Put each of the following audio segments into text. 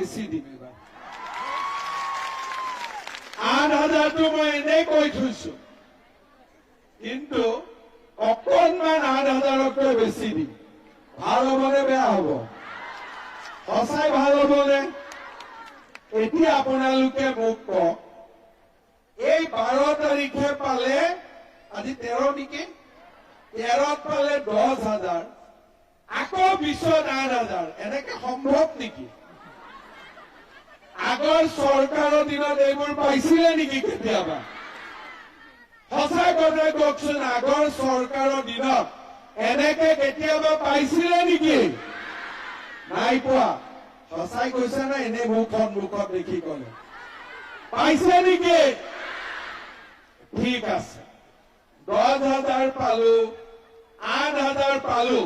বেছি দিম এবাৰ 8,000টো মই এনেই কৈ থৈছো কিন্তু অকণমান 8,000তকৈ বেছি দিম ভাল হ'বনে বেয়া হ'ব সঁচাই ভাল হ'বনে এতিয়া আপোনালোকে মোক কওক এই 12 তাৰিখে পালে আজি 13 নেকি 13ত পালে 10,000 আকৌ 20ত 8,000 এনেকে সম্ভৱ নেকি আগৰ চৰকাৰৰ দিনত এইবোৰ পাইছিলে নেকি কেতিয়াবা সঁচা কথা কওকচোন আগৰ চৰকাৰৰ দিনত এনেকে কেতিয়াবা পাইছিলে নেকি নাই পোৱা সঁচাই কৈছে না এনে মুখত দেখি ক'লে পাইছে নেকি ঠিক আছে 10,000 পালো 8,000 পালো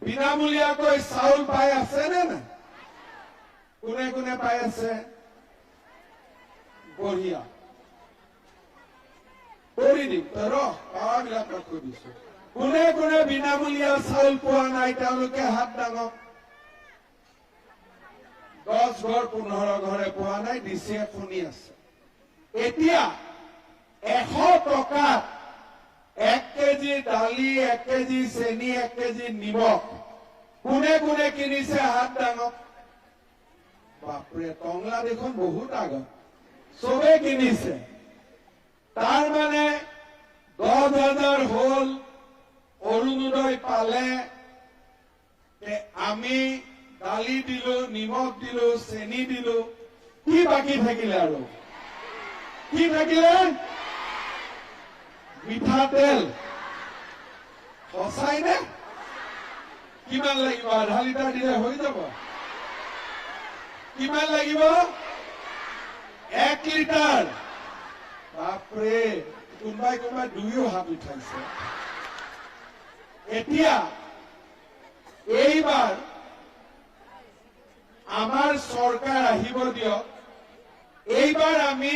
বিনামূলীয়াকৈ চাউল পাই আছে নে নাই কোনে কোনে পাই আছে বঢ়িয়া কৰি দিম তই ৰহ পাৱাবিলাকক কৈ দিছো কোনে কোনে বিনামূলীয়া চাউল পোৱা নাই তেওঁলোকে হাত দাঙক 10 ঘৰ 15 ঘৰে পোৱা নাই ডিচিয়ে শুনি আছে এতিয়া 100 টকাত 1 কেজি দালি 1 কেজি চেনি 1 কেজি নিমখ কোনে কোনে কিনিছে হাত দাঙক বাপৰে টংলা দেখোন বহুত আগত চবে কিনিছে তাৰ মানে 10,000 হল অৰুণোদয় পালে আমি দালি দিলো নিমখ দিলো চেনি দিলো কি বাকি থাকিলে আৰু কি থাকিলে মিঠাতেল সঁচাই নে কিমান লাগিব আধা লিটাৰ দিলে হৈ যাব কিমান লাগিব 1 লিটাৰ বাপৰে কোনোবাই দুয়ো হাত উঠাইছে এতিয়া এইবাৰ আমাৰ চৰকাৰ আহিব দিয়ক এইবাৰ আমি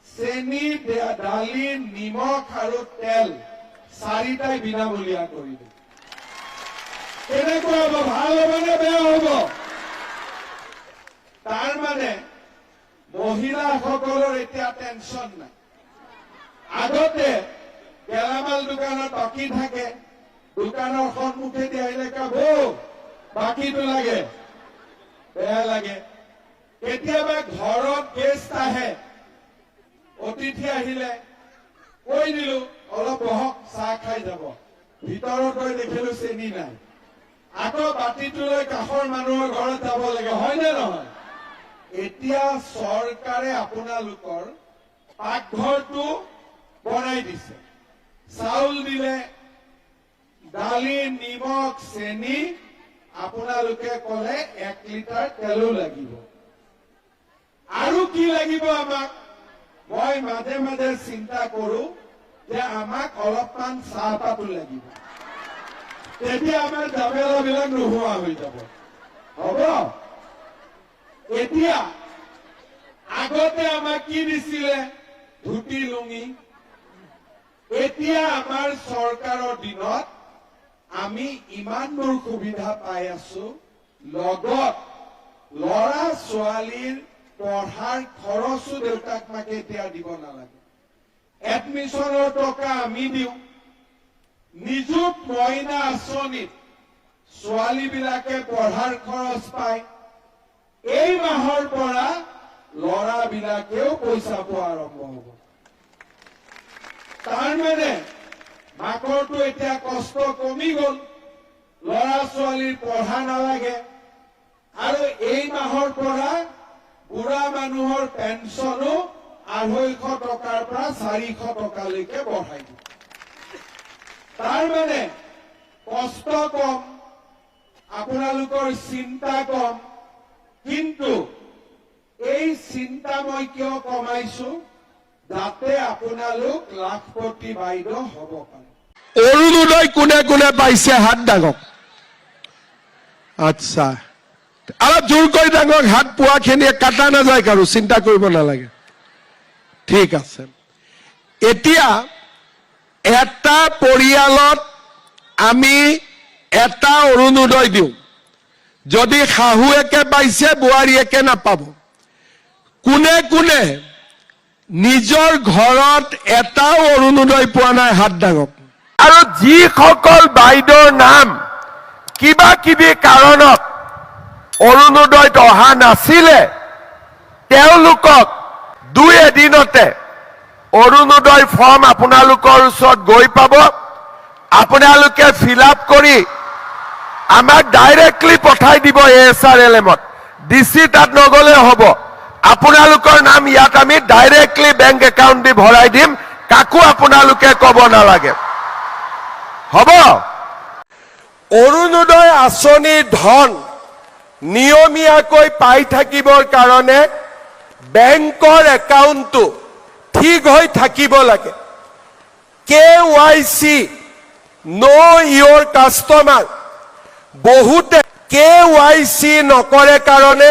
চেনি দালি নিমখ আৰু তেল 4টাই বিনামূলীয়া কৰি দিম কেনেকুৱা হ'ব ভাল হ'ব নে বেয়া হ'ব তাৰ মানে মহিলাসকলৰ এতিয়া টেনচন নাই আগতে গেলামাল দোকানত বাকী থাকে দোকানৰ সন্মুখেদি আহিলে কাবো বাকীটো লাগে বেয়া লাগে কেতিয়াবা ঘৰত গেষ্ট আহে অতিথি আহিলে কৈ দিলো অলপ বহক চাহ খাই যাব ভিতৰত গৈ দেখিলো চেনি নাই আকৌ বাতিটোলৈ কাষৰ মানুহৰ ঘৰত যাব লাগে হয় নে নহয় এতিয়া চৰকাৰে আপোনালোকৰ পাকঘৰটো বনাই দিছে চাউল দিলে দালি নিমখ চেনি আপোনালোকে ক'লে 1 লিটাৰ তেলো লাগিব আৰু কি লাগিব আমাক মই মাজে মাজে চিন্তা কৰো যে আমাক অলপমান চাহপাতো লাগিব তেতিয়া আমাৰ ঝামেলাবিলাক নোহোৱা হৈ যাব হ'ব এতিয়া আগতে আমাক কি দিছিলে ধুতি লুঙি এতিয়া আমাৰ চৰকাৰৰ দিনত আমি ইমানবোৰ সুবিধা পাই আছো লগত লৰা ছোৱালীৰ পঢ়াৰ খৰচো দেউতাক মাকে এতিয়া দিব নালাগে এডমিশনৰ টকা আমি দিওঁ নিযুত মইনা আঁচনিত ছোৱালীবিলাকে পঢ়াৰ খৰচ পায় এই মাহৰ পৰা লৰাবিলাকেও পইচা পোৱা আৰম্ভ হ'ব তাৰ মানে মাকৰটো এতিয়া কষ্ট কমি গল লৰা ছোৱালীৰ পঢ়া নালাগে আৰু এই মাহৰ পৰা বুঢ়া মানুহৰ পেঞ্চনো 250 টকাৰ পৰা 400 টকালৈকে বঢ়াই দিব তাৰ মানে কষ্ট কম আপোনালোকৰ চিন্তা কম কিন্তু এই চিন্তা মই কিয় কমাইছো যাতে আপোনালোক লাখপতি বাইদেউ হ'ব পাৰে অৰুণোদয় কোনে কোনে পাইছে হাত দাঙক আচ্ছা অলপ জোৰ কৰি দাঙক হাত পোৱাখিনিয়ে কাটা নাযায় কাৰো চিন্তা কৰিব নালাগে ঠিক আছে এতিয়া এটা পৰিয়ালত আমি এটা অৰুণোদয় দিওঁ যদি শাহুৱেকে পাইছে বোৱাৰীয়েকে নাপাব। কোনে কোনে নিজৰ ঘৰত এটাও অৰুণোদয় পোৱা নাই হাত দাঙক। আৰু যিসকল বাইদেউৰ নাম কিবা কিবি কাৰণত অৰুণোদয়ত অহা নাছিলে তেওঁলোকক 2 এদিনতে অৰুণোদয় ফৰ্ম আপোনালোকৰ ওচৰত গৈ পাব। আপোনালোকে ফিল আপ কৰি আমাক ডাইৰেক্টলি পঠাই দিব ASRLM-ত। ডিচি তাত নগলে হ'ব। আপোনালোকৰ নাম ইয়াত আমি ডাইৰেক্টলি বেংক একাউণ্ট দি ভৰাই দিম। কাকো আপোনালোকে ক'ব নালাগে, হ'ব? অৰুণোদয় আঁচনিৰ ধন নিয়মীয়াকৈ পাই থাকিবৰ কাৰণে বেংকৰ একাউণ্টটো ঠিক হৈ থাকিব লাগে। KYC know your customer বহুতে KYC নকৰে কাৰণে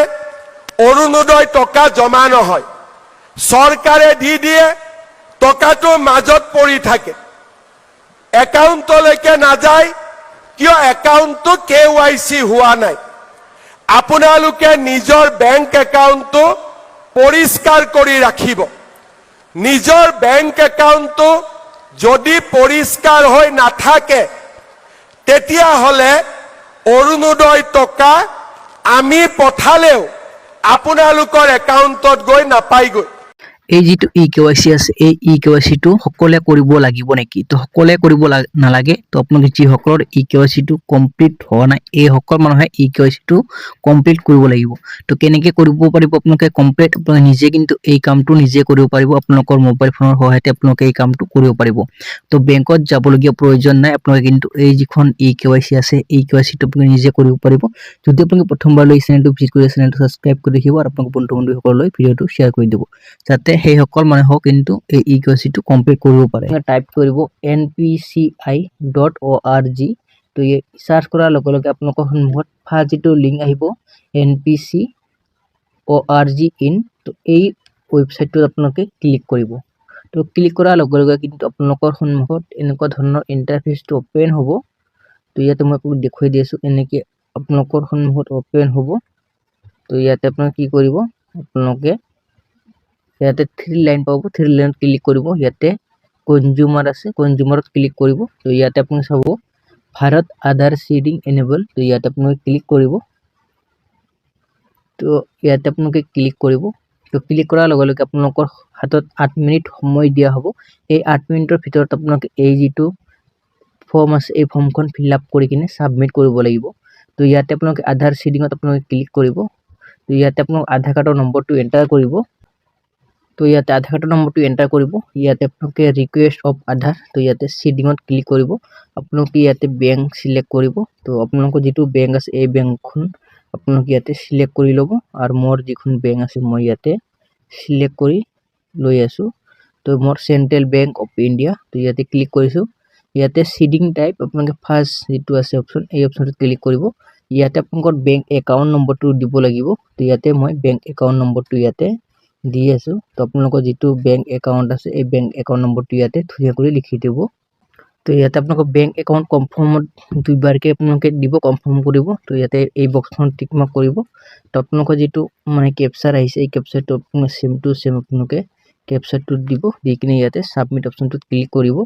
অৰুণোদয় টকা জমা নহয়। চৰকাৰে দি দিয়ে, টকাটো মাজত পৰি থাকে, একাউণ্টলৈকে নাযায়। কিয়? একাউণ্টটো KYC হোৱা নাই। আপোনালোকে নিজৰ বেংক একাউণ্টটো পৰিষ্কাৰ কৰি ৰাখিব। নিজৰ বেংক একাউণ্টটো যদি পৰিষ্কাৰ হৈ নাথাকে তেতিয়াহ'লে অৰুণোদয় টকা আমি পঠালেও আপোনালোকৰ একাউণ্টত গৈ নাপায়গৈ। এই যিটো EKYC আছে এই EKYC টো সকলোৱে কৰিব লাগিব নেকি? তো সকলোৱে কৰিব নালাগে। তো আপোনালোকে যিসকলৰ EKYC টো কমপ্লিট হোৱা নাই এই সকল মানুহে EKYC টো কমপ্লিট কৰিব লাগিব। তো কেনেকৈ কৰিব পাৰিব আপোনালোকে কমপ্লিট? আপোনালোকে নিজে কিন্তু এই কামটো নিজে কৰিব পাৰিব। আপোনালোকৰ মোবাইল ফোনৰ সহায়তে আপোনালোকে এই কামটো কৰিব পাৰিব। তো বেংকত যাবলগীয়া প্ৰয়োজন নাই। আপোনালোকে কিন্তু এই যিখন EKYC আছে EKYC টো আপোনালোকে নিজে কৰিব পাৰিব। যদি আপোনালোকে প্ৰথমবাৰলৈ এই চেনেলটো ভিজিট কৰি চেনেলটো ছাবস্ক্ৰাইব কৰি ৰাখিব আৰু আপোনালোকৰ বন্ধু-বান্ধৱীসকললৈ ভিডিঅ'টো শ্বেয়াৰ কৰি দিব যাতে সেই সকল মানুহক কিন্তু এই EKYC টো কমপ্লিট কৰিব পাৰে। টাইপ কৰিব npci.org। তো এই সাৰ্চ কৰাৰ লগে লগে আপোনালোকৰ সন্মুখত ফাৰ্ষ্ট যিটো লিংক আহিব npci.org in। তো এই ৱেবছাইটটোত আপোনালোকে ক্লিক কৰিব। তো ক্লিক কৰাৰ লগে লগে কিন্তু আপোনালোকৰ সন্মুখত এনেকুৱা ধৰণৰ ইণ্টাৰফেচটো ওপেন হ'ব। তো ইয়াতে মই আপোনাক দেখুৱাই দি আছোঁ, এনেকৈ আপোনালোকৰ সন্মুখত ওপেন হ'ব। তো ইয়াতে আপোনালোকে কি কৰিব, আপোনালোকে ইয়াতে 3 লাইন পাব, 3 লাইনত ক্লিক কৰিব। ইয়াতে কনজিউমাৰ আছে, কনজিউমাৰত ক্লিক কৰিব। তো ইয়াতে আপুনি চাব ভাৰত আধাৰ সিডিং এনেবল। তো ইয়াতে আপোনালোকে ক্লিক কৰিব। তো ইয়াতে আপোনালোকে ক্লিক কৰিব। তো ক্লিক কৰাৰ লগে লগে আপোনালোকৰ হাতত 8 মিনিট সময় দিয়া হ'ব। এই 8 মিনিটৰ ভিতৰত আপোনালোকে এই যিটো ফৰ্ম আছে এই ফৰ্মখন ফিল আপ কৰি কিনে সাবমিট কৰিব লাগিব। তো ইয়াতে আপোনালোকে আধাৰ সিডিঙত আপোনালোকে ক্লিক কৰিব। তো ইয়াতে আপোনালোক আধাৰ কাৰ্ডৰ নম্বৰটো এণ্টাৰ কৰিব। তো ইয়াতে আধাৰ কাৰ্ডৰ নম্বৰটো এণ্টাৰ কৰিব। ইয়াতে আপোনালোকে ৰিকুৱেষ্ট অফ আধাৰ, তো ইয়াতে সিডিঙত ক্লিক কৰিব। আপোনালোকে ইয়াতে বেংক সিলেক্ট কৰিব। তো আপোনালোকৰ যিটো বেংক আছে এই বেংকখন আপোনালোকে ইয়াতে সিলেক্ট কৰি ল'ব। আৰু মোৰ যিখন বেংক আছে মই ইয়াতে সিলেক্ট কৰি লৈ আছোঁ। তো মোৰ চেণ্ট্ৰেল বেংক অফ ইণ্ডিয়া। তো ইয়াতে ক্লিক কৰিছোঁ। ইয়াতে সিডিং টাইপ আপোনালোকে ফাৰ্ষ্ট যিটো আছে অপশ্যন এই অপশ্যনটোত ক্লিক কৰিব। ইয়াতে আপোনালোকৰ বেংক একাউণ্ট নম্বৰটো দিব লাগিব। তো ইয়াতে মই বেংক একাউণ্ট নম্বৰটো ইয়াতে দি আছোঁ। তো আপোনালোকৰ যিটো বেংক একাউণ্ট আছে এই বেংক একাউণ্ট নম্বৰটো ইয়াতে ধুনীয়াকৈ লিখি দিব। তো ইয়াতে আপোনালোকৰ বেংক একাউণ্ট কনফাৰ্মত 2বাৰকৈ আপোনালোকে দিব, কনফাৰ্ম কৰিব। তো ইয়াতে এই বক্সখন টিক মাৰ্ক কৰিব। তো আপোনালোকৰ যিটো মানে কেপচাৰ আহিছে এই কেপচাৰটো আপোনালোকে চেম টু চেম আপোনালোকে কেপচাৰটো দিব, দি কিনে ইয়াতে সাবমিট অপশ্যনটোত ক্লিক কৰিব।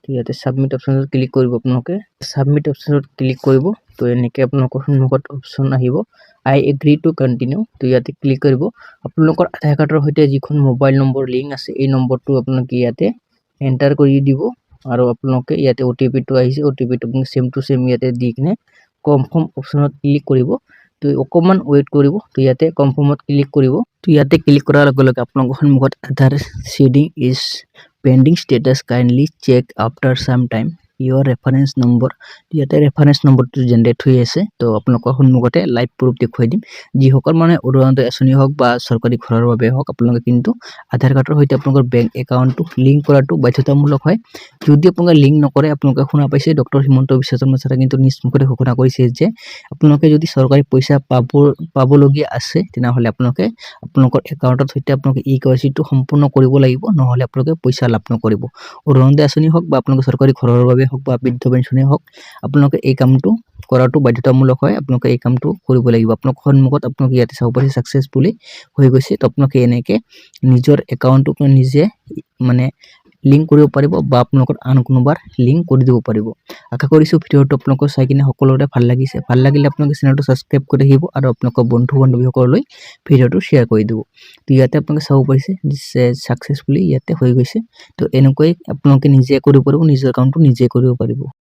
তো ইয়াতে সাবমিট অপশ্যনটোত ক্লিক কৰিব। আপোনালোকে সাবমিট অপশ্যনটোত ক্লিক কৰিব। তো এনেকৈ আপোনালোকৰ সন্মুখত অপশ্যন আহিব আই এগ্ৰি টু কণ্টিনিউ। তো ইয়াতে ক্লিক কৰিব। আপোনালোকৰ আধাৰ কাৰ্ডৰ সৈতে যিখন মোবাইল নম্বৰ লিংক আছে এই নম্বৰটো আপোনালোকে ইয়াতে এণ্টাৰ কৰি দিব। আৰু আপোনালোকে ইয়াতে OTP-টো আহিছে, OTP-টো আপোনালোকে চেম টু চেম ইয়াতে দি কিনে কনফাৰ্ম অপশ্যনত ক্লিক কৰিব। তো অকণমান ৱেইট কৰিব। তো ইয়াতে কনফাৰ্মত ক্লিক কৰিব। তো ইয়াতে ক্লিক কৰাৰ লগে লগে আপোনালোকৰ সন্মুখত Aadhaar seeding is pending status kindly check after some time your reference number. ইয়াতে ৰেফাৰেঞ্চ নম্বৰটো জেনেৰেট হৈ আছে। তো আপোনালোকৰ সন্মুখতে লাইভ প্ৰুফ দেখুৱাই দিম। যিসকল মানে অৰুণোদয় আঁচনি হওক বা চৰকাৰী ঘৰৰ বাবে হওক আপোনালোকে কিন্তু আধাৰ কাৰ্ডৰ সৈতে আপোনালোকৰ বেংক একাউণ্টটো লিংক কৰাটো বাধ্যতামূলক হয়। যদি আপোনালোকে লিংক নকৰে, আপোনালোকে শুনা পাইছে ডক্টৰ হিমন্ত বিশ্ব শৰ্মা ছাৰে কিন্তু নিজ মুখতে ঘোষণা কৰিছে যে আপোনালোকে যদি চৰকাৰী পইচা পাবলগীয়া আছে তেনেহ'লে আপোনালোকে আপোনালোকৰ একাউণ্টৰ সৈতে আপোনালোকে EKYC টো সম্পূৰ্ণ কৰিব লাগিব, নহ'লে আপোনালোকে পইচা লাভ নকৰিব। অৰুণোদয় আঁচনি হওক বা আপোনালোকে চৰকাৰী ঘৰৰ বাবে হওক বা বৃদ্ধ পেঞ্চনে হওক আপোনালোকে এই কামটো কৰাটো বাধ্যতামূলক হয় আপোনালোকে এই কামটো কৰিব লাগিব আপোনালোকৰ সন্মুখত আপোনালোকে ইয়াতে চাব পাৰিছে সাকসেসফুলি হৈ গৈছে তো আপোনালোকে এনেকে নিজৰ একাউণ্টক নিজে মানে লিংক কৰিব পাৰিব বা আপোনালোকৰ আন কোনোবাৰ লিংক কৰি দিব পাৰিব আশা কৰিছো ভিডিঅটো আপোনালোকৰ চাই কিনে সকলোৰে ভাল লাগিছে ভাল লাগিলে আপোনালোকে চেনেলটো সাবস্ক্ৰাইব কৰি ৰাখিব আৰু আপোনালোকৰ বন্ধু বান্ধৱীসকললৈ ভিডিঅটো শ্বেয়াৰ কৰি দিব তো ইয়াতে আপোনালোকে চাব পাৰিছে সাকসেসফুলি ইয়াতে হৈ গৈছে তো এনেকৈ আপোনালোকে নিজে কৰিব পাৰিব নিজৰ একাউণ্টটো নিজে কৰিব পাৰিব